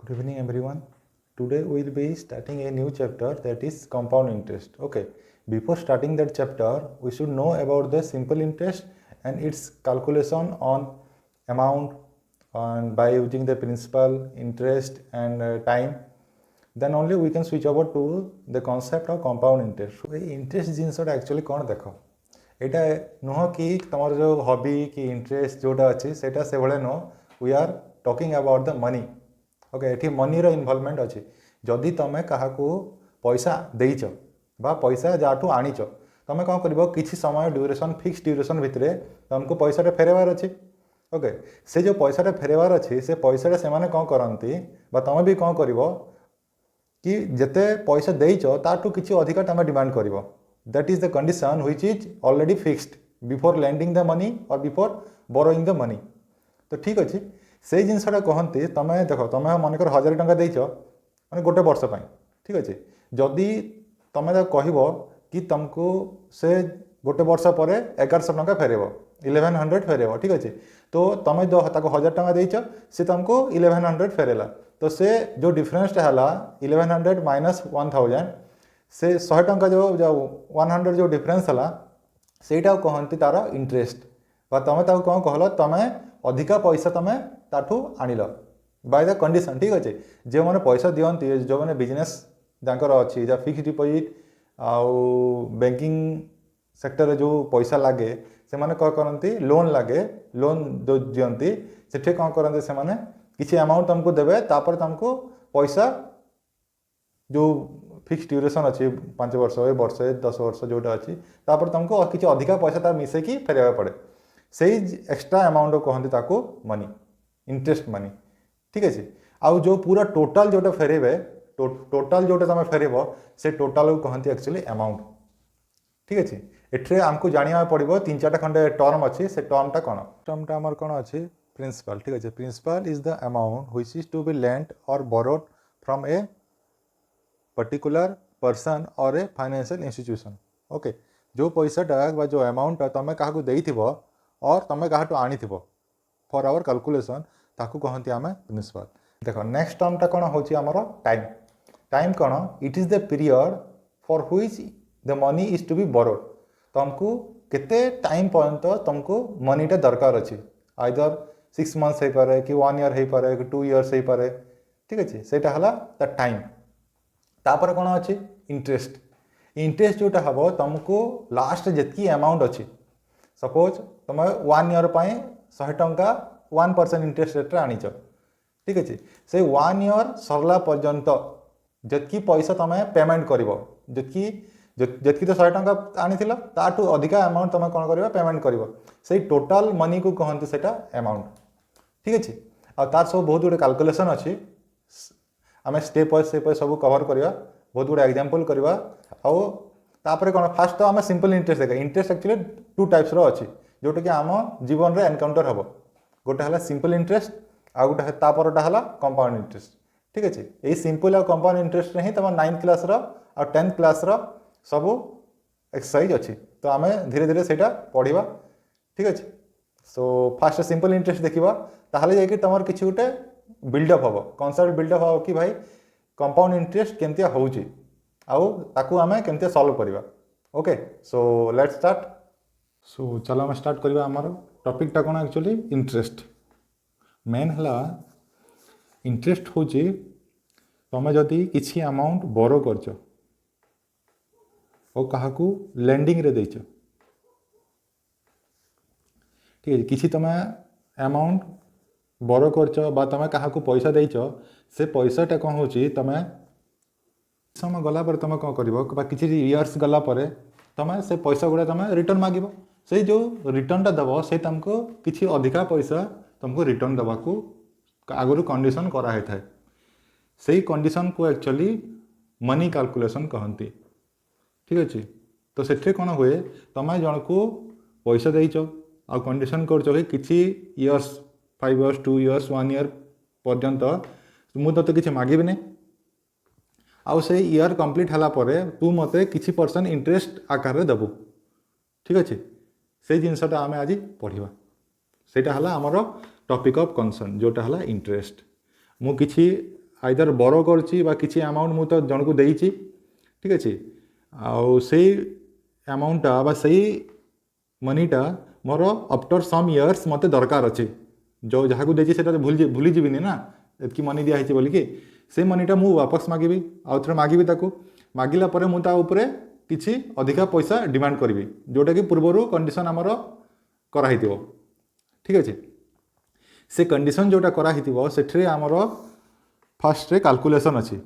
Good evening everyone. Today we will be starting a new chapter, that is compound interest. Okay. Before starting that chapter, we should know about the simple interest and its calculation on amount and by using the principal, interest and time. Then only we can switch over to the concept of compound interest. So interest जिनसटा actually कौन देख एटा नुह कि तुम जो hobby कि interest जोटा अच्छी सेटा से भाया नुह we are talking about the money. Okay ये मनी रो इनवॉल्वमेंट अच्छी जदि तुम क्या पैसा देच बा पैसा जहाँ आनीच तुम कौन कर किसी समय ड्यूरेशन फिक्स ड्यूरेशन भितर तुमको पैसा फेरबार अच्छी. ओके से जो पैसा फेरबार अच्छी से पैसा से कौन करती तुम भी कौन कर कि जिते पैसा देच ताठू किसी अधिका तुम डिमांड कर. That is the condition which is already fixed before lending the money or before borrowing the money. तो ठीक अच्छे से जिनसा कहते तुम देख तुम मनकर 1000 टंका देच मैंने गोटे वर्ष पर ठीक अच्छे जदि तुम कह कि तुमको से गोटे वर्ष पर 1100 टंका फेरब 1100 फेरब ठीक अच्छे तो तुम जो 1000 टंका देच से तुमको 1100 फेरेला तो से जो डिफरेंसटा है 1100 माइनस 1000 से 100 टंका जो 100 जो डिफरेंस है सेटा कहती तार इंटरेस्ट तुम कौन कहल तुम अधिका पैसा तुम ताठू आणिल बाय द कंडीशन ठीक अच्छे जो मैंने पैसा दिखती जो मैंने बिजनेस जर अच्छी फिक्स डिपोजिट आउ बैंकिंग सेक्टर जो पैसा लगे से मैंने कौन करती लोन लगे लोन जो दिखती से कौन करते से मैंने किसी अमाउंट तुमको देवे तापर तुमको पैसा जो फिक्स ड्यूरेशन अच्छी 5 वर्ष वर्ष 10 वर्ष जोटा अच्छी तापर तुमको किसी अधिका पैसा तार मिसेकी फेरवा पड़े से एक्सट्रा अमाउंट कहती मनी इंटरेस्ट मनी ठीक अच्छे आउ जो पूरा टोटाल जोटा फेरबे टोटाल जोटा तुम फेरब से टोटाल को कहती एक्चुअली अमाउंट ठीक अच्छे एठे आमको जाना पड़ो 3-4 खंडे टर्म अच्छी से टर्मटा कौन टर्मटा आमर कौन अच्छी प्रिंसिपल ठीक अच्छे principal is the amount which is to be lent और borrowed from a particular person और ए फाइनेंशियल इंस्टीट्यूशन. ओके जो पैसाटा जो अमाउंट तुम क्या देव और तुम क्या आनी फॉर आवर कैलकुलेशन ताकू कहती आम प्रिंसिपल. देख नेक्स्ट टर्मटा कौन हो टाइम टाइम कौन it is the period for which the money is to be borrowed तुमको केते टाइम पर्यंत तुमको मनीटा दरकार अच्छी आइदर 6 मंथ्स हो पारे कि 1 ईयर हो पारे कि 2 इयर्स हो पारे ठीक अच्छे सेटा है द टाइम. तापर कौन अच्छे इंटरेस्ट इंटरेस्ट जोटा हम तुमको लास्ट जितकी अमाउंट अच्छी सपोज तुम 1 ईयर पर 100 टंका 1% इंटरेस्ट रेट आनीच ठीक अच्छे से 1 ईयर सरला पर्यंत जितकी पैसा तुम पेमेंट कर जितकी तो 100 टंका आनी ताठू अधिका अमाउंट तुम कौन कर पेमेंट कर से टोटाल मनी को कहते सेटा अमाउंट ठीक अच्छे तार सब बहुत गुड़े कैलकुलेशन अच्छी आम स्टेप बाय स्टेप सब कवर करवा बहुत गुड़ा एग्जांपल करवा आउे कौन फास्ट तो आम सिंपल इंटरेस्ट देखा इंटरेस्ट एक्चुअली 2 टाइप्स अच्छी जोटा कि आम जीवन में एनकाउंटर हम गोटे है सिंपल इंटरेस्ट आ गोटे तापरटा है कंपाउंड इंटरेस्ट ठीक अच्छे यही सिंपल आ कंपाउंड इंटरेस्ट ही तुम 9th क्लास और 10th क्लास सब एक्सरसाइज अच्छी तो आम धीरे धीरे से पढ़ा ठीक अच्छे. सो फास्ट सिंपल इंटरेस्ट देखा ताहले जाकि तुम किसी गोटे बिल्डअप हम कनसेप्ट बिल्डअप हम कि भाई कंपाउंड इंटरेस्ट केमती होची आउ आम केमती सॉल्व करवा. Okay so let's start. So चलो आम स्टार्ट करवा आमर टॉपिकटा कौन एक्चुअली इंटरेस्ट मेन है इंटरेस्ट हूँ तुम जदि किसी अमाउंट बोरो करछ और क्या लेंडिंग रे देछ ठीक है किसी तुम अमाउंट बोरो करछ तुम क्या पैसा देच से पैसाटा कौन हो तुम समय गला पर तुम कौन कर किसी इयर्स गला पर तुम से पैसा गुड़ा तुम रिटर्न मांग से जो रिटर्नटा दब से तुमको किसी अधिका पैसा तुमको रिटर्न देवाक आगु कंडीशन कराई थाए से कंडीशन को एक्चुअली मनी कैलकुलेशन कहती ठीक अच्छे. तो से कौन हुए तुम जन को पैसा देच आ कंडीशन कर किसी इयर्स 5 इयर्स 2 इयर्स 1 ईयर पर्यंत मुझे तो किसी मागिबिनी आउ से इयर कंप्लीट है तू मते किसी % इंटरेस्ट आकार देबू ठीक अच्छे से जिनसटा आम आज पढ़ा सेटा है आमर टॉपिक ऑफ कंसर्न जोटा है इंटरेस्ट मु किछि आइदर बोरो करछि बा किछि अमाउंट मु तो जन को देइछि ठीक अछि आउ सेही अमाउंटटा बा सेही मनीटा मोर आफ्टर सम इयर्स मते दरकार अछि जो जहाँ को देछि सेटा भूली जीविनी ना एतकी मनी दिया होइछि बोली कि से मनीटा मु वापस मागिबी आउ थरे मागिबी ताकू मागिला परे मु ता उपरे किछि अधिका पैसा डिमांड करिवि जोटा कि पूर्वरु कंडीशन हमर करा हितिबो ठीक अछि से कंडीशन जोटा करा हितिबो सेठरे हमर फर्स्ट रे कैलकुलेशन अछि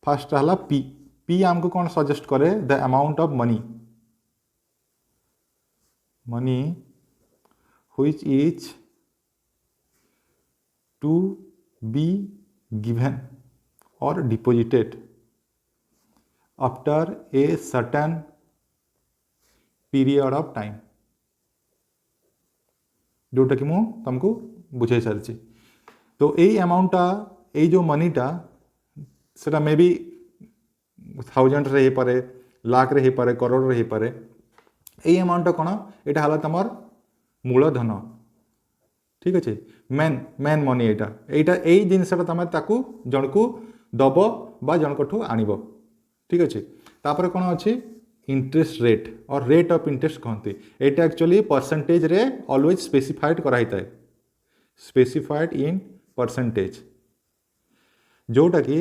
फर्स्ट हला पी पी हमको कौन सजेस्ट करे the amount of money money which is to be given और deposited after a certain period of time जोटा कि मु तुमको बुझाई सारी तो यही अमाउंटटा ये जो मनीटा सेटा मे बी 1000 रे पारे लाख रे पारे करोड़ रे पारे यही अमाउंट कौन यहाँ हला तुम मूलधन ठीक अच्छे मेन मेन मनी यहाँ यही जिनसा तुम ताकू जन को दब बा जनकठू आणब ठीक अच्छे तापर कौन अच्छी इंटरेस्ट रेट और रेट ऑफ इंटरेस्ट कहते यहाँ एक्चुअली परसेंटेज रे ऑलवेज स्पेसिफाइड कराई थाए स्पेसिफाइड इन परसेंटेज जोटा कि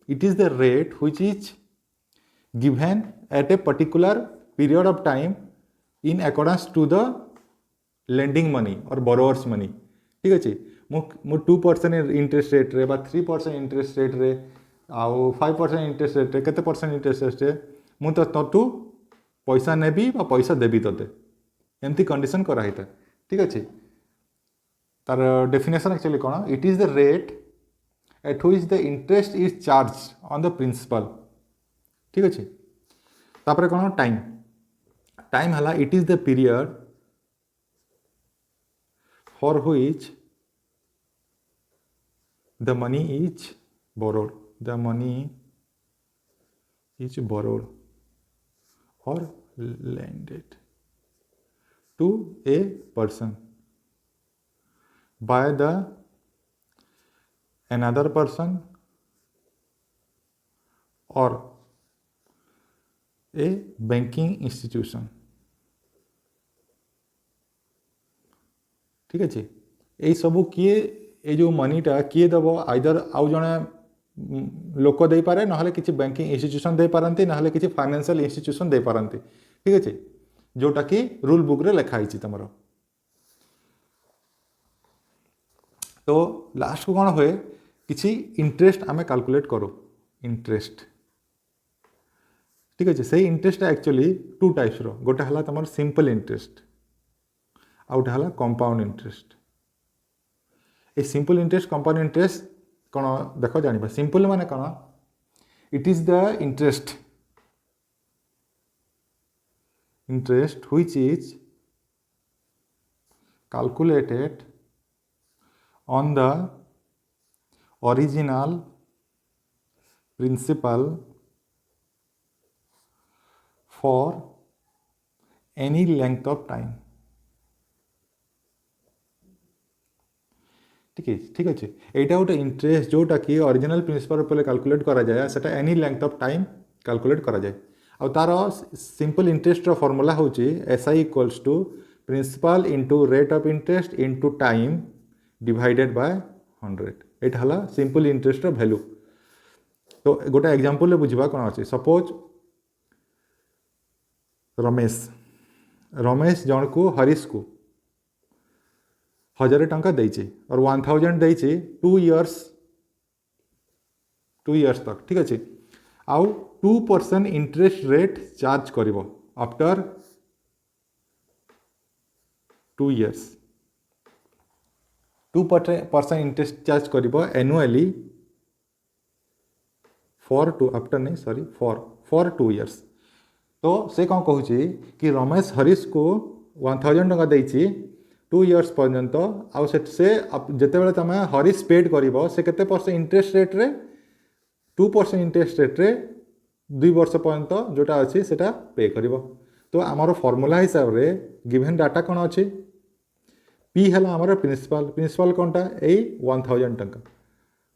it is the rate which is given at a particular period of time in accordance to the lending money or borrowers money ठीक अच्छे मु 2% इंटरेस्ट रेट रे बा 3% इंटरेस्ट रेट रे आउ 5% इंटरेस्ट रेट रे केते परसेंट इंटरेस्ट रेट रे मु तो तटू पैसा नेबी बा पैसा देबी तते एमती कंडीशन कराई था ठीक अच्छे तार डेफिनेशन एक्चुअली कौन it is the rate at which the interest is charge on the principal ठीक अच्छे तापर कौन टाइम टाइम हला it is the period for which the money is borrowed the money is borrowed or lended to a person by the another person or a banking institution ठीक अच्छे यही सबू किए ये जो मनीटा किए दब आइदर आउ जड़े लोक दे पारे ना किसी बैंकिंग इंस्टीट्यूशन दे पारती ना किसी फाइनेंशियल इंस्टीट्यूशन दे पारती ठीक अच्छे जोटा कि रूल बुक रे लिखाई तुम तो लास्ट को कौन हुए किसी इंटरेस्ट आम कैलकुलेट करो इंटरेस्ट ठीक अच्छे से इंटरेस्ट एक्चुअली टू टाइप्स रो गोटे हला तुम सिंपल इंटरेस्ट आउटे हला कंपाउंड इंटरेस्ट ए सिंपल इंटरेस्ट कंपाउंड इंटरेस्ट कौन देख जाना सिंपल माने कौन it is the interest which is calculated on the original principal for any length of time ठीक अच्छे यहाँ गोटे इंटरेस्ट जोटा कि ओरिजिनल प्रिंसिपल पर कैलकुलेट करा जाए सेटा any length of time calculate करा जाए आ तार सिंपल इंटरेस्ट फॉर्मूला होची SI equals to principal into rate of interest into time divided by 100 यहाँ हला सिंपल इंटरेस्ट वैल्यू तो गोटे एग्जांपल बुझा कौन अच्छे सपोज रमेश जन को हरीश को 1000 टंका देइछे और 1000 देइछे 2 इयर्स तक ठीक अच्छे आउ 2% इंटरेस्ट रेट चार्ज करिवो आफ्टर 2 इयर्स 2% इंटरेस्ट चार्ज करिवो एनुअली फॉर 2 इयर्स तो से कौन कहूँ कि रमेश हरीश को 1000 टंका देइछी 2 इयर्स पर्यंत आउ से जिते तुम हरीश पेड कर से केते परसेंट इंटरेस्ट रेट रे 2% इंटरेस्ट रेट रे 2 वर्ष पर्यंत जोटा अच्छी सेटा पे कर तो आमर फॉर्मूला हिसाब रे गिवन डाटा कौन अच्छी पी है आमर प्रिंसिपल कौनटा यही 1000 टंका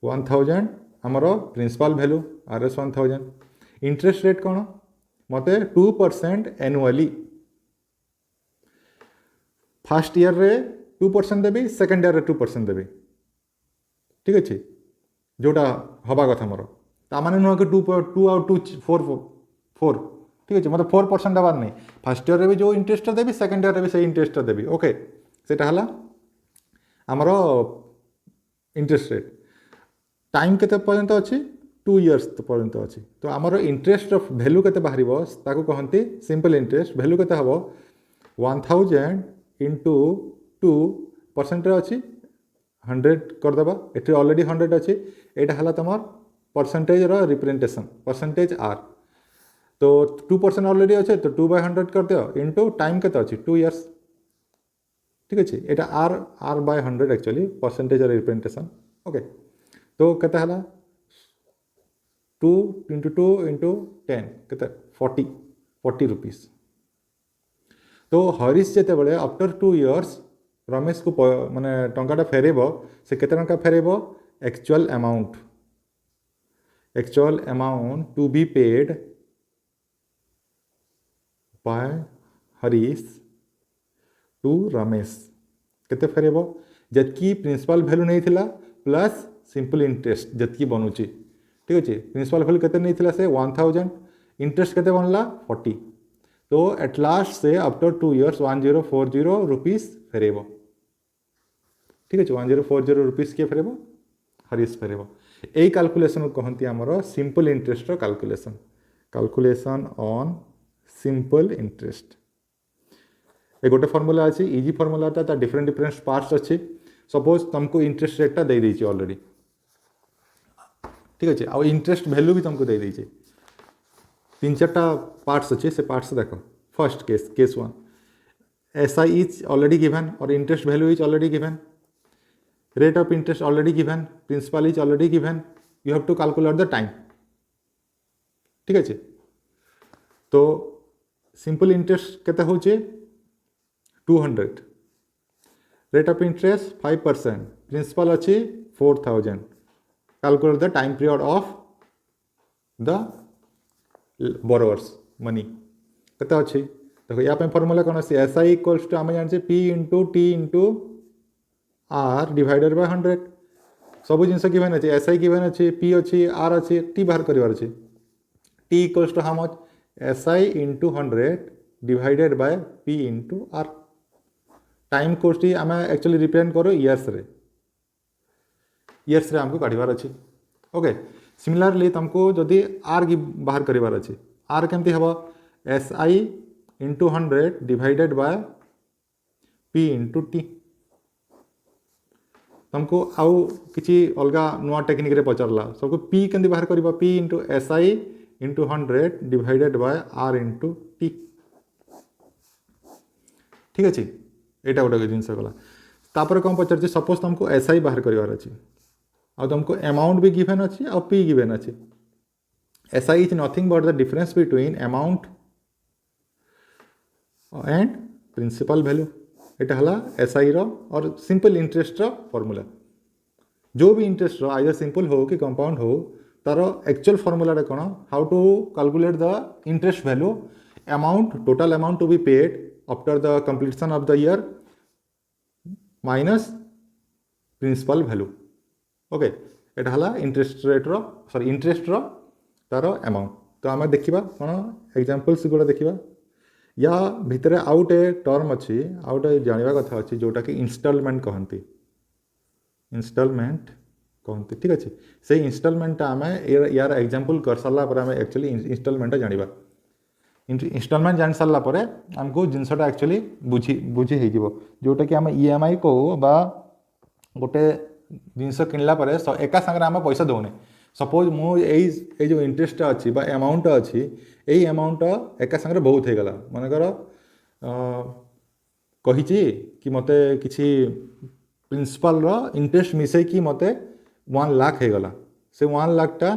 1000 आमर principal value RS 1000 interest rate कौन मते 2% एनुअली फर्स्ट ईयर रे 2% देवी सेकेंड ईयर रे 2% देवी ठीक अच्छे जोटा हवा कथा मोर ताने नुह कि 2 आउ 2 4 ठीक अच्छे मतलब 4% देवार नहीं फर्स्ट ईयर रे भी जो इंटरेस्ट देवी सेकेंड ईयर रे भी से इंटरेस्ट देवी ओके सेटा हला आमर इंटरेस्ट रेट टाइम केते पर्यंत अच्छी 2 इयर्स पर्यंत अच्छी तो आमर इंटरेस्ट वैल्यू केते बाहर ताकू कहती सिंपल इंटरेस्ट वैल्यू केते हम 1000 इंटू 2% अच्छी 100 करदेबा ये ऑलरेडी 100 अच्छी यहाँ है तुम परसेंटेज रिप्रेजेंटेशन परसेंटेज आर तो 2% ऑलरेडी अच्छे तो 2/100 कर दियो इंटू टाइम केते अच्छी 2 इयर्स ठीक अच्छे यहाँ R/100 actually percentage representation okay तो केते हला 2 इंटू 2 इंटू 10 केते 40 रुपीस तो हरीश जिते बड़े आफ्टर 2 इयर्स रमेश को माने टंकाटा फेरेब से केते टंका फेरेब actual amount to be paid by Harish to Ramesh केते फेरेब जतकी प्रिंसिपल वैल्यू नहीं थिला प्लस सिंपल इंटरेस्ट जतकी बनूची ठीक अच्छे प्रिंसिपल वैल्यू केते नहीं थिला से 1000 इंटरेस्ट केते बनला 40 तो एट लास्ट से आफ्टर 2 इयर्स 1040 रुपीस फेरेब ठीक अच्छे 1040 रुपीस किए फेरेब हरीश फेरेब यही कैलकुलेशन को कहती आमर simple interest calculation on simple interest ये गोटे फॉर्मूला अच्छी इजी फॉर्मूलाटा डिफरेंट पार्ट्स अच्छी सपोज तुमको इंटरेस्ट रेटा दे देछि ऑलरेडी ठीक अच्छे आउ इंटरेस्ट वैल्यू भी तुमको दे देछि 3-4टा पार्ट्स अच्छे से पार्ट्स देखो first case 1 SI is already given और interest value is already given rate of interest already given principal is already given you have to calculate the time ठीक अच्छे तो सिंपल इंटरेस्ट केते होचे 200 रेट ऑफ इंटरेस्ट 5% प्रिंसिपल अच्छी 4000 calculate the time period of the borrowers money केते अच्छी देखो या फॉर्मूला कौन सी SI इक्वल्स टू आम जाने P into T into R divided by 100 सब जिन गिवन अच्छे SI गिवन अच्छे P अच्छी R अच्छी T बाहर कर T equals to how much SI into 100 divided by P into R time course आम एक्चुअली रिप्रेजेंट करो इयर्स रे हमको काढ़ार अच्छी ओके सिमिलरली तुमको जदि आर की बाहर करार अच्छी आर केमती हम SI into 100 divided by P into T तुमको आउ किसी अलग नुआ टेक्निक रे पचारला सबको P केमती बाहर कर P into SI into 100 divided bye R into T ठीक अच्छे यहाँ गोटे जिनस गला तापर कौन पचार सपोज तुमको SI बाहर करार अच्छी आ तुमको अमाउंट भी गिवन अच्छी आ P गिवन अच्छी SI is nothing but the difference between amount and principal value यहाँ है SI रो और सिंपल इंटरेस्ट रो फॉर्मूला जो भी इंटरेस्ट रो आइदर सिंपल हो कि कंपाउंड हो तार एक्चुअल फॉर्मूला कौन how to calculate the interest value amount total amount to be paid after the completion of the year minus principal value okay यहाँ है interest rate रो सॉरी इंटरेस्ट रो तार अमाउंट तो आम देखा कौन एग्जांपल्स गुड़ा देखा या भितर आउटे टर्म अच्छी आउटे जानवा कथा अच्छी जोटा कि इंस्टॉलमेंट कहती ठीक अच्छे से इंस्टॉलमेंटा आम यार एग्जांपल कर सारा पर आम एक्चुअली इंस्टॉलमेंटा जानवा इंस्टॉलमेंट जान सारा पर आमको जिनसटा एक्चुअली बुझी हो जोटा कि आम EMI को बा गोटे जिनस किनला पर एका संगे आम पैसा दौने सपोज मो जो इंटरेस्ट अच्छी बा अमाउंट अच्छी यही अमाउंट एका संगे बहुत हो गला मनकर कही कि मते किसी प्रिंसिपल रो इंटरेस्ट मिसई कि मते 1 लाख हो गला से 1 लाख टा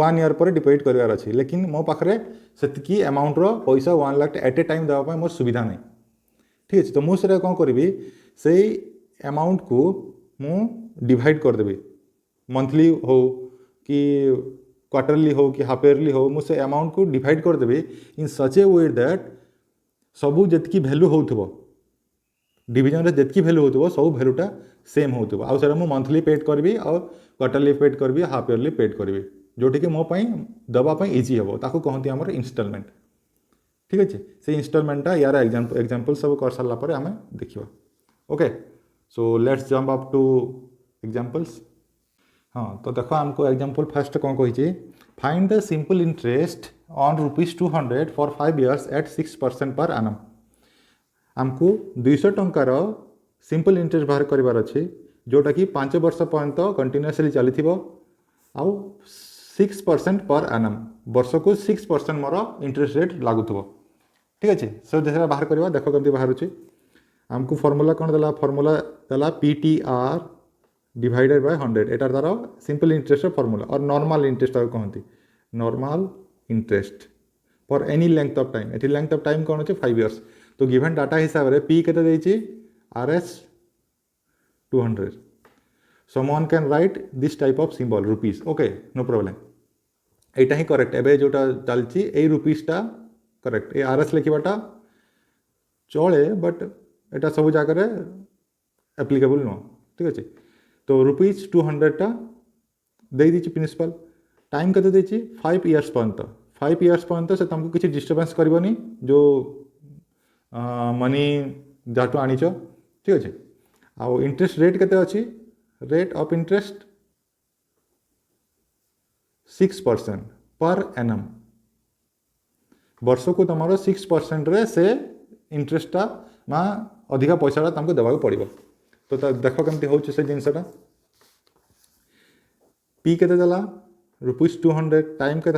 1 ईयर पर डिपोजिट करार अच्छी लेकिन मो पाखे से अमाउंट रो पैसा 1 लाख एट ए टाइम देवाई मोर सुविधा नहीं ठीक अच्छे तो मुझे कौन करी से अमाउंट को मु डिवाइड करदेवी मंथली हो कि क्वार्टरली हो कि हाफ इयरली हो मुझे अमाउंट को divide करदेवि in such A way that सबू जितकी भैल्यू होथबो डिविजन रे जितकी भैल्यू होथबो सब भैल्यूटा सेम होथबो आ सेटा मु मंथली पेड करबी और क्वार्टरली पेड करबी हाफ इयरली पेड करबी जोटी कि मो पई दबा पई इजी हेबो ताको कहंती हमर इंस्टॉलमेंट। ठीक अच्छे से इंस्टॉलमेंटा यार एग्जांपल सब कर सारा पर आम देखा। Okay so let's jump up to examples. हाँ तो देखो आमको एग्जांपल फर्स्ट कौन कही find the simple interest on ₹200 for 5 years at 6% per annum। आमको 200 टंकार सिंपल इंटरेस्ट बाहर करार अच्छे जोटा कि 5 वर्ष पर्यंत कंटिन्यूअसली चली आउ 6% पर annum वर्ष को 6% मोर इंटरेस्ट रेट लगुव। ठीक अच्छे सो जैसे बाहर करवा देख कमी बाहर आमको फर्मूला कौन देला फर्मूला देला PTR डिवाइडेड बाय 100 एटार तार सिंपल इंटरेस्ट फर्मूला और नॉर्मल इंटरेस्ट कहते normal interest for any length of time eighty length of time कौन अच्छे 5 years तो गिवन डाटा हिसाब से पी के RS 200 someone can write this type of symbol rupees okay no problem एटा ही करेक्ट एबे जोटा चलची ए रुपीसटा करेक्ट ए RS लिखवाटा चले बट एटा सब जगह एप्लिकेबल नुह। ठीक अच्छे तो ₹200 दे दी प्रिंसिपल टाइम के 5 years पर्यंत 5 years पर्यंत से तुमको किसी डिस्टर्बेंस करनी जो मनी जाटू आनीच। ठीक अच्छे आउ इंटरेस्ट रेट केते अच्छी rate of interest 6% per annum वर्ष को तुम 6% रे से इंटरेस्टा माँ अधिका पैसा तुमको देवाक पड़ो। तो देख कमी हो जिनसा पी के ₹200 टाइम के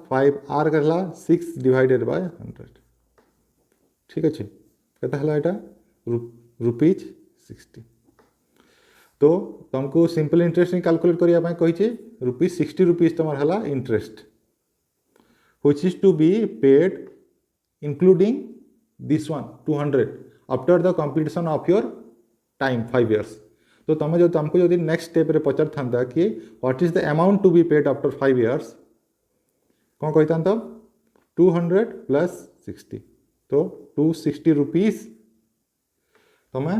5 आर के 6 डिवाइडेड बाय 100। ठीक अच्छे के ₹60 तो तुमको सिंपल इंटरेस्ट कैलकुलेट करने कही ₹60 तुम है interest which is to be paid including this one 200 after the completion of your time 5 years। तो तुम जो तुमको जो नेक्स्ट स्टेप रे पचार था कि what is the amount to be paid after 5 years कौन कही था 200 + 60 तो ₹260 तुम्हें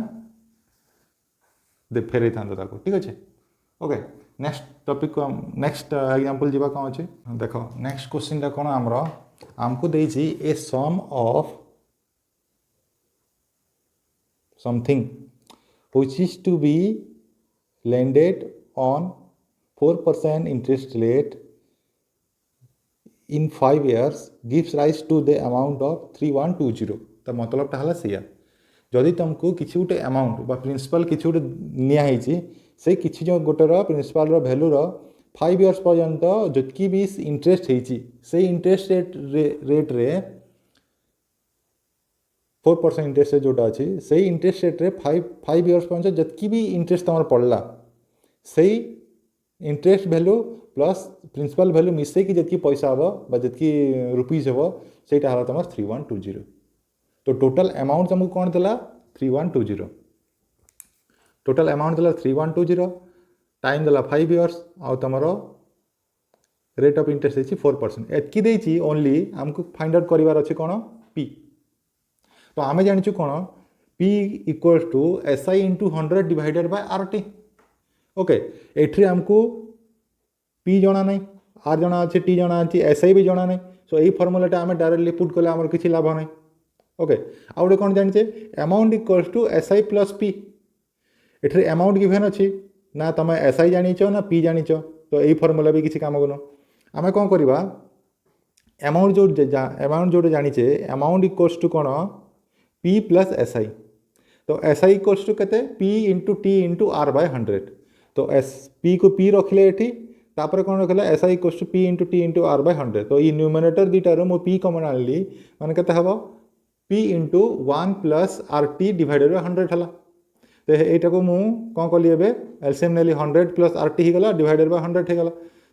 फेरे था। ठीक अच्छे ओके नेक्स्ट टॉपिक को नेक्स्ट एग्जांपल जीवा कौन अच्छे देखो नेक्स्ट क्वेश्चन कौन आमको देछि a sum of something which is to be lended on 4% interest rate in 5 years gives rise to the amount of 3120। तो मतलब है सैया जदि तुमको किसी गोटे अमाउंट बा प्रिंसिपल किसी गोटे नियाई से किसी जो गोटेर प्रिंसिपल वैल्यूर 5 years पर्यंत जितकी भी इंटरेस्ट होती इंटरेस्ट रेट रे 4% इंटरेस्ट रेट जोटा अच्छी से इंटरेस्ट रेट रे 5 years पर्यंत जितकी भी इंटरेस्ट तुम पड़ला से interest value plus principal value मिसेक जितकी पैसा हम जितकी रुपीज हम से तुम 3120। तो टोटल अमाउंट तुमको कौन देला 3120 टोटल अमाउंट देला 3120 टाइम देला 5 years आ तुम रेट ऑफ इंटरेस्ट है 4% एतकी देछि ओनली आमको फाइंड आउट करिवार अछि कोन पी। तो आमे जानिछु कोन P = SI × 100 divided bye RT। Okay एठी हमको P जना नहीं R जना अछि T जना अछि SI भी जना नहीं सो एई फार्मूलाटा आमे डायरेक्टली पुट कले हमर किछि लाभ नहीं। ओके आ गोटे कौन जानिछे अमाउंट = SI + P एठी अमाउंट गिवन अछि ना तुम SI जानिछ ना P जानिछ तो यही फर्मूला भी किसी काम को आम कौन करवा अमाउंट जो जानिचे अमाउंट इक्वल्स टू कौन P + SI। तो SI इक्वल्स टू केते P × T × R/100। तो P को P रखले एठी तापर कौन रखले SI equals to P × T × R/100। तो ये न्यूमरेटर दुईटार मु P कमन आनली माने केते हबो P × 1 + RT डिवाइडेड बाय 100 हला। तो यहीटा को मुझे कौन कली एलसीएम नेली 100 + RT ही गला डिवाइडेड बाय 100 होगा।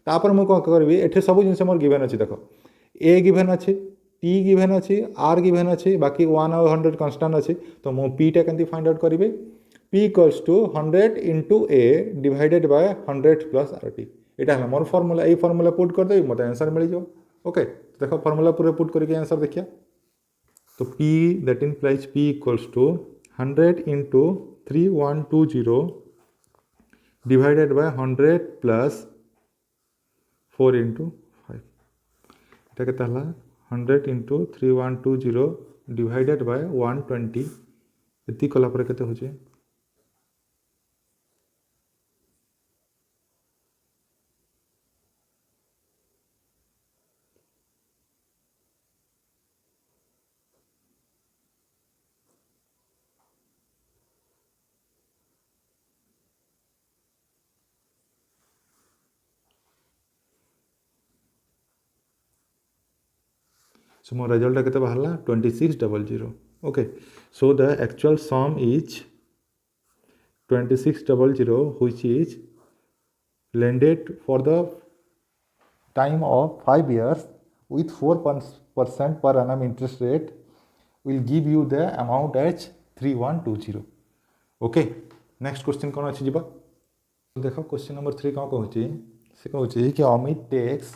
तापर मुझे कौन करी ये सब जिन मोर गिवन अच्छी देख ए गिवन अच्छी T गिवन अच्छी R गिवन अच्छी बाकी 1 और 100 कन्स्टांट अच्छी। तो मु P टा केमती फाइंड आउट करी P P equals to 100 into A divided by 100 plus RT. এটা হলো মোর ফর্মুলা, এই ফর্মুলা পুট করে দেবি মতো आंसर मिल जाओ। ओके देखो फॉर्मूला पूरे पुट करके आंसर देखिए। तो P that implies P equals to 100 into 3120 divided by 100 plus 4 into 5 এটা কেতে হলা 100 into 3120 divided by 120 এতি কলা পরে কেতে হচ্ছে So my result केते बाहरला 2600. Okay, so the actual sum is 2600 which is lended for the time of 5 years with 4% per annum interest rate will give you the amount as 3120. Okay, next question कौन अच्छी जीवा देखो question number 3 कौन कहूँ से कहूँ कि Amit takes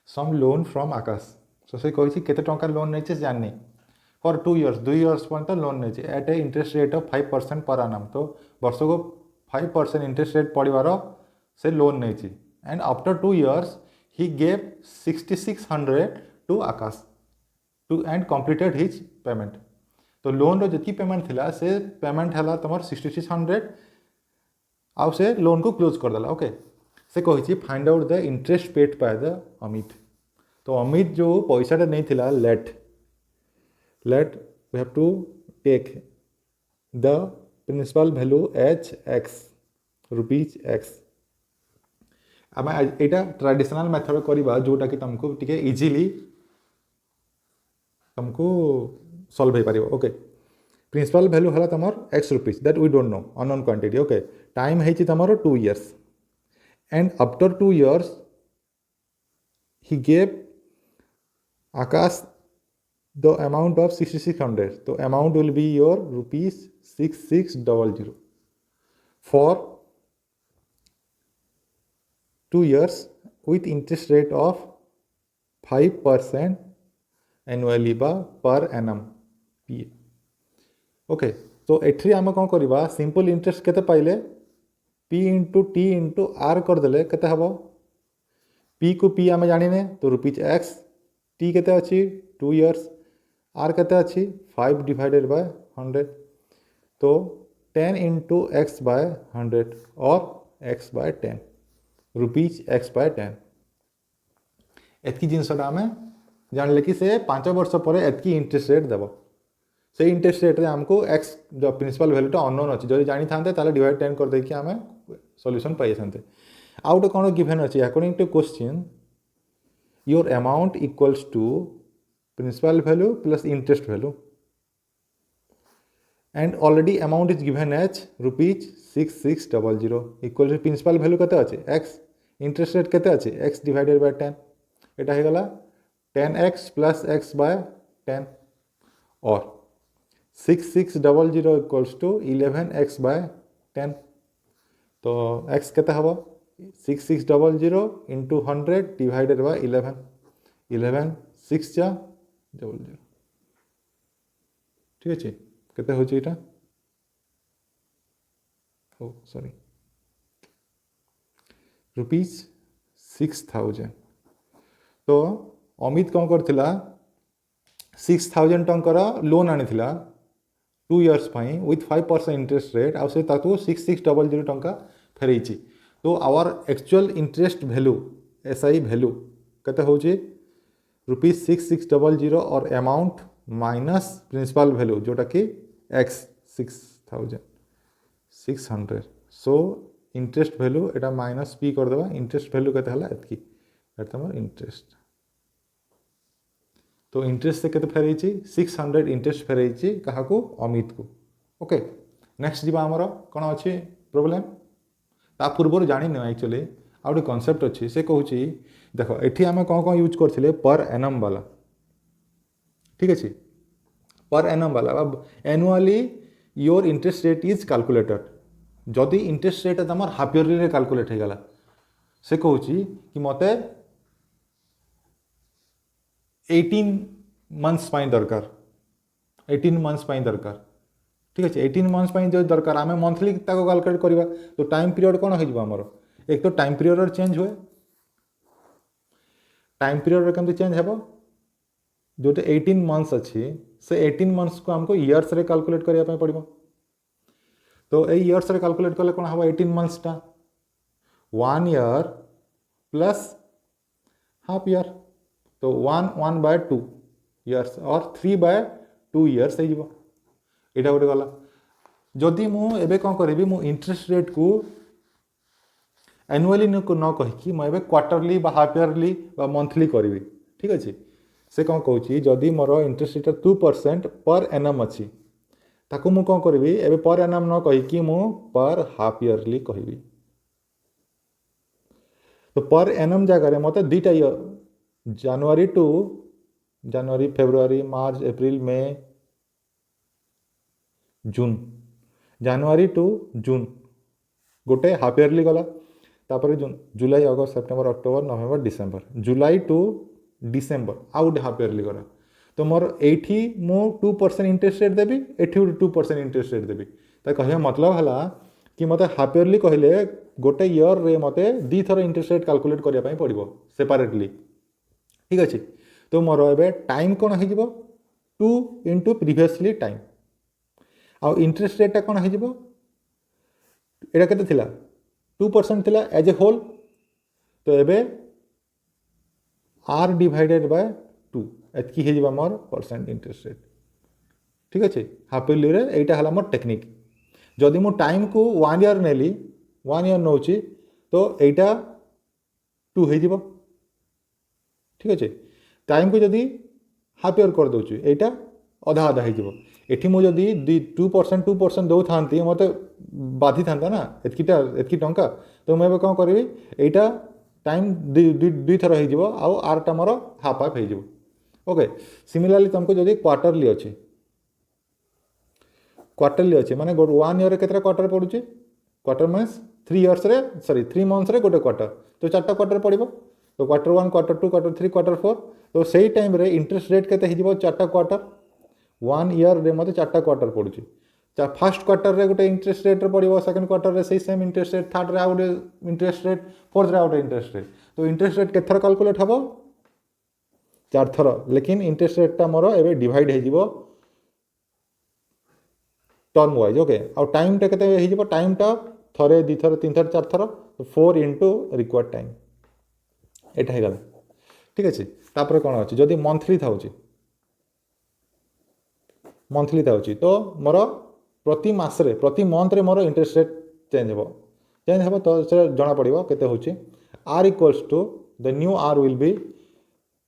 some loan from आकाश सो से कही केते टंका लोन नहीं जानी फॉर 2 years 2 years पर्यंत लोन नहीं at a interest rate of 5% per आनम तो वर्ष को 5% इंटरेस्ट रेट पड़वार से लोन नहीं and after 2 years he gave 6600 to Akash to and completed his payment तो लोन रो जी पेमेंट थिला से पेमेंट है तुम 6600 आउ से लोन को क्लोज करदेला। ओके से कही find out the interest paid by the Amit तो अमित जो पैसाटा नहीं थिला let we have to take the principal value एच एक्स रुपीज एक्स आम यहाँ ट्रेडिशनल मेथड करवा जोटा कि तुमको टिके इजीली तुमको सॉल्व हो पार। ओके प्रिंसिपल वैल्यू है तुम x rupees that we don't know unknown quantity. Okay time है तुम 2 years and after 2 years he gave Akash the amount of 6600 so amount will be your rupees 6600 for 2 years with interest rate of 5% annually per annum PA। Okay तो एठी आम कौन करवा simple interest केते पाइले P into T into R करदेले केते हबो P को P आम जानिने तो रुपीज एक्स टी केते अच्छी 2 years आर केते अच्छी 5 डिवाइडेड बाय 100 तो 10 इंटू एक्स बाय 100 और x by 10 rupees x by 10 एतकी जिनसटा आम जानले कि से 5 वर्ष पर एतकी इंटरेस्ट रेट देव से इंटरेस्ट रेट आमको एक्स जो प्रिंसिपल वैल्यूटा अननोन अच्छी जो जानी था डिवाइड 10 कर देकी आम सॉल्यूशन पाई था। आउ गोटे कौन गिवन अच्छी according to question your amount equals to principal value plus interest value and already amount is given as rupees 6600 equal to principal value केते अछि x interest rate केते अछि x divided by 10 एटा हे गला 10x plus x by 10 और 6600 equals to 11x by 10 तो x केते हबो 6600 into 100 divided by 11 6 जा 00 ठीक अच्छे केते होची एटा ओ सॉरी रुपीज 6000 तो अमित कौन करथिला 6000 टंकर लोन आनिथिला 2 years with 5% इंटरेस्ट रेट आ से ताकू 6600 टंका फेरैछि तो our actual interest value SI value केते होची रुपीज 6600 और अमाउंट माइनस प्रिंसिपल वैल्यू जोटा कि एक्स 6600 सो इंटरेस्ट वैल्यू एटा माइनस पी कर देबा इंटरेस्ट वैल्यू केते हला एतकी एटा हमर इंटरेस्ट तो इंटरेस्ट से केते फेरैछि 600 इंटरेस्ट फेरैछि कहा को अमित को। ओके नेक्स्ट जीवा हमर कोन अछि प्रॉब्लम ता पूर्व जानी एक्चुअली आ गए कनसेप्ट अच्छी से कहूँ देख ये आम कौन कौन यूज करते पर एनम वाला ठीक अच्छे पर एनम वाला annually your interest rate is calculated जदि इंटरेस्ट रेट तुम हाफ इयरली कैलकुलेट होगा से कहूँ कि मत 18 मंथ्स दरकार 18 मंथ्स दरकार ठीक अच्छे 18 मंथ्स जो दरकार आम मंथली कैलकुलेट करवा तो टाइम पीरियड कौन होमर एक तो टाइम पीरियड चेंज हुए टाइम पीरियड केमती चेंज हे जो 18 मंथ्स अच्छी से 18 मंथ्स को हमको इयर्स रे कैलकुलेट करने पड़ो तो ये इयर्स रे कैलकुलेट कले कौन हम 18 मंथ्स टा 1 ईयर प्लस हाफ ईयर तो 1/2 इयर्स और 3/2 इयर्स हो गोटे गला जदि मुझे कौन करी मु इंटरेस्ट रेट को एनुअली न कहीकि मुझे क्वार्टरली हाफ इयरली मंथली करी ठीक अच्छे से कौन कहूँ जदि मोर इंटरेस्ट रेट 2% पर एनम अच्छी ताकू मु कौन करी एबे पर एनम न कहीकि मु पर हाफ इयरली कहि तो पर एनम जगह मत दुईटा year January February March April May June January to June गोटे हाफ इयरली गला तापर June July August September October November December July to December आउ गोटे हाफ इयरली गला तो मोर एठी मु 2% इंटरेस्ट रेट देवी एठी 2% इंटरेस्ट रेट देवी तो कहवा मतलब है कि मत हाफ इयरली कहले गोटे ईयर रे मते 2 थर इंटरेस्ट रेट कैलकुलेट करने पड़ो सेपरेटली ठीक अच्छे तो मोर ए टाइम कौन हो 2 इंटू प्रिवियसली टाइम आउ इंटरेस्ट रेटा कौन हो के 2% थिला एज ए होल तो एबे आर डिवाइडेड बाय 2 एतकी हो मोर परसेंट इंटरेस्ट रेट ठीक अच्छे हाफ इयरली रे एटा हला मोर टेक्निक जदि मु टाइम को 1 ईयर नेली 1 ईयर नौ तो एटा 2 हो ठीक अच्छे टाइम को जदि हाफ इयर कर दूची एटा अधा अधा हो एठी मु जदि 2% दौ था मत बाधी था ना एतकी टंका तो मुझे कौन करी एटा टाइम दुई थर हो आरटा मोर हाफ हाफ हो ओके सिमिलरली तुमको जदि क्वार्टरली अच्छे माने 1 ईयर केतरा क्वार्टर पड़ुचे क्वार्टर मीन्स 3 इयर्स रे सॉरी 3 मंथ्स रे गोटे क्वार्टर तो 4टा क्वार्टर पड़ो तो क्वार्टर 1 क्वार्टर 2 क्वार्टर 3 क्वार्टर 4 तो सही टाइम रे इंटरेस्ट रेट केते हो 4टा क्वार्टर 1 ईयर रे मते 4टा क्वार्टर पड़ुचे फर्स्ट क्वार्टर रे गोटे इंटरेस्ट रेट पड़ो सेकंड क्वार्टर रे सही सेम इंटरेस्ट रेट थर्ड रे आउट इंटरेस्ट रेट फोर्थ रे आउट इंटरेस्ट रेट तो इंटरेस्ट रेट केथर कैलकुलेट हम 4 थर लेकिन इंटरेस्ट रेटा मोर एबे डिवाइड हो टर्म वाइज ओके आउ टाइम टा केते हो टाइम टा थरे 2 थर 3 थर 4 थर 4 इंटू रिक्वायर्ड टाइम एटा हो गला ठीक अच्छे तापर कौन अच्छे जदि मंथली था तो मोर प्रति मासरे प्रति मंथ रे मोर इंटरेस्ट रेट चेंज हे तो से जना पड़ो केते होची R equals to the new R will be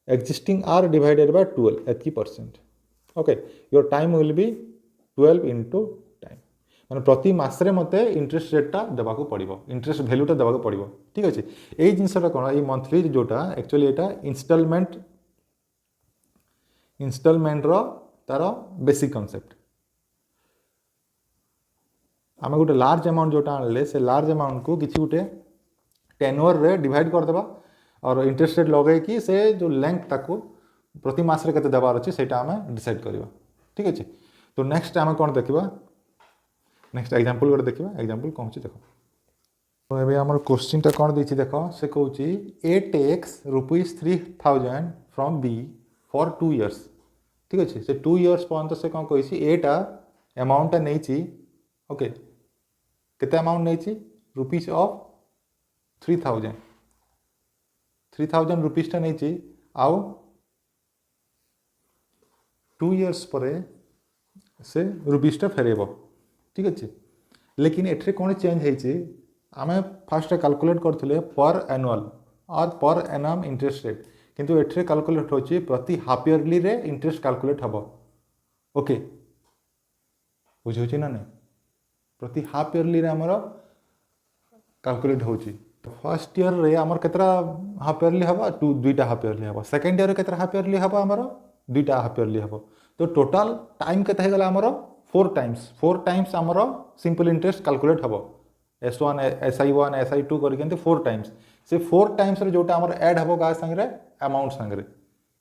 existing R divided by 12 एतकी percent okay your time will be 12 into time माने प्रति मासरे मते इंटरेस्ट रेटा देवा को पड़ो इंटरेस्ट भैल्यूटा देवा को पड़ो ठीक अच्छे यही जिनसा कौन ये मंथली जोटा एक्चुअली एटा इनस्टॉलमेंट रो तार बेसिक कॉन्सेप्ट आम गोटे लार्ज अमाउंट जोटा आनले से लार्ज अमाउंट को किसी गोटे टेन्योर रे डिवाइड करदेबा और इंटरेस्ट रेट लगे कि से जो लेंथ ताको प्रति मास रे केते देबार अछि सेटा आम डिसाइड करबा ठीक अछि तो नेक्स्ट आम कोन देखिबा नेक्स्ट एग्जांपल गोटे देखिबा एग्जांपल कहूँ देखो तो एबे हमर क्वेश्चन टा कोन दैछि देखो से कहूँ A takes ₹3000 from B for 2 years ठीक अच्छे से 2 इयर्स पर्यंत से कौन कही एटा अमाउंट नहीं ओके केते अमाउंट नहीं रुपीज ऑफ 3000 रुपीज टा नहीं आउ 2 इयर्स पर से रुपीज टा फेरेब ठीक अच्छे लेकिन एठरे कौन चेंज है आम फास्ट कैलकुलेट करते पर एनुअल और पर एनम इंटरेस्ट रेट किंतु एठरे कैलकुलेट होची प्रति हाफ इयरली रे इंटरेस्ट कैलकुलेट हबो ओके बुझे ना नहीं प्रति हाफ इयरली रे हमर कैलकुलेट होची तो फर्स्ट ईयर रे हमर केतरा हाफ इयरली हबो दुईटा हाफ इयरली हबो सेकंड ईयर रे केतरा हाफ इयरली हबो हमर दुईटा हाफ इयरली हबो तो टोटल टाइम केते हे गला हमर फोर टाइम्स आमर सिंपल इंटरेस्ट कैलकुलेट हम S1 SI1 SI2 करके 4 टाइम्स से 4 टाइम्स रे जोटा आमर ऐड हम क्या संगे अमाउंट संगे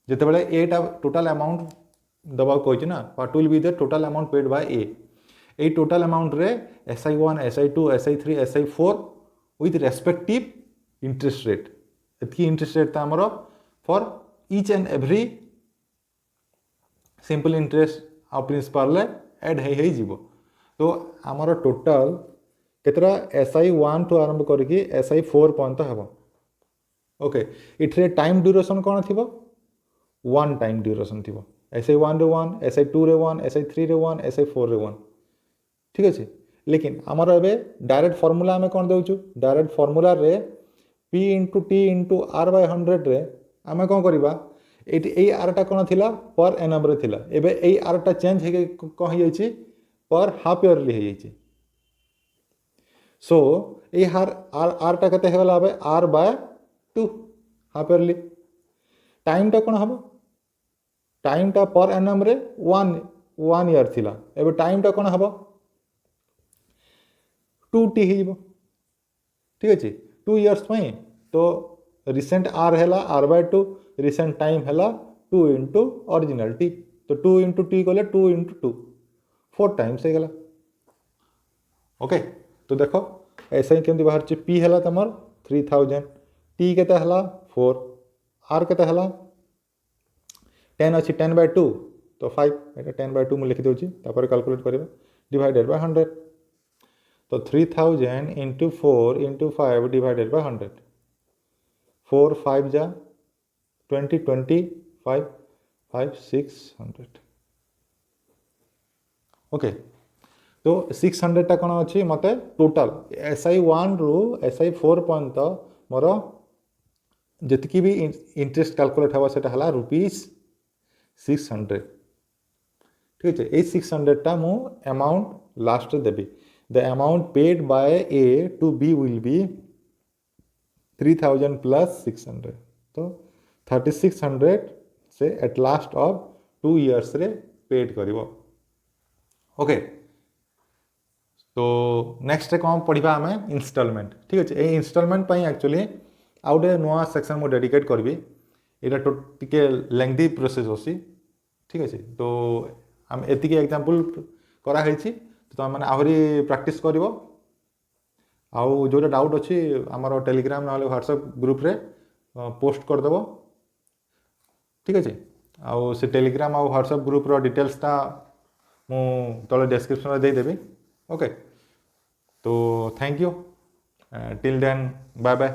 जितेबाला एटा टोटल अमाउंट दबा कही ना what will be the total amount paid by A total amount रे SI1 SI2 SI3 SI4 with respective interest rate एतकी इंटरेस्ट रेट आमर for each and every simple interest आ प्रिंसिपल एड हो जीवो तो आमर टोटल केतरा SI1 टू आरंभ करके SI4 पर्यंत हम ओके इठरे टाइम ड्यूरेशन कौन थी 1 टाइम ड्यूरेशन थी SI1 रे 1 SI2 रे 1 SI3 रे 1 SI4 रे 1 ठीक अच्छे लेकिन आमर ए डायरेक्ट फॉर्मूला आम कौन दौचु डायरेक्ट फॉर्मूला रे P into T into R by 100 रे आम कौन करवा ये आरटा कौन थी पर एनम रे थिला एबे ये आरटा चेंज हो कौन हो पर हाफ इयरली हो जाइए सो ये आरटा केते हेगला बे R बाय 2 हाफ इयरली टाइमटा कौन हम टाइमटा पर एनम रे 1 ईयर थिला एबे टाइमटा कौन हम 2T हो ठीक अच्छे 2 इयर्स तो रिसेंट R है R बाय 2 रिसेंट टाइम है 2 इंटू ओरिजिनल T तो 2 इंटू T कले 2 इंटू 2 4 टाइम्स हो गला ओके तो देखो ऐसा ही केमती बाहर P है तुम 3000 T के 4 R के 10 अच्छी 10 बाय 2 तो 5 ये 10 बाय 2 मुझे लिखी दूसरी कैलकुलेट करें डिवाइडेड बाय 100 तो 3000 इंटू 4 इंटू 5 डिवाइडेड बाय 100 4 5 जा 20 5 5 600 ओके तो 600 टा कौन अच्छी मत टोटाल SI1 रु SI4 पर्यंत मोर जी भी इंटरेस्ट कैलकुलेट हम से ₹600 ठीक है ये 600 टा मु अमाउंट लास्ट देवी the amount paid by A to B will be 3000 plus 600 तो 3600 से एट लास्ट ऑफ 2 इयर्स रे पेड करिवो ओके तो नेक्स्ट कौन पढ़ा आम इनस्टॉलमेंट ठीक अच्छे ये इनस्टॉलमेंट एक्चुअली आउ गए नुआ सेक्शन मुझे डेडिकेट करी यहाँ टे लेंथी प्रोसेस अच्छी ठीक अच्छे तो आम एतिक एग्जांपल कराई तो तुम मैंने आहरी प्रैक्टिस कर आउ जो डाउट अच्छी आमर टेलीग्राम ना व्हाट्सएप ग्रुप रे पोस्ट करदेव ठीक अच्छे आउ से टेलीग्राम आउ व्हाट्सएप ग्रुप रो डिटेल्सटा मु तले डिस्क्रिप्शन में देदेवी ओके तो thank you till then bye bye.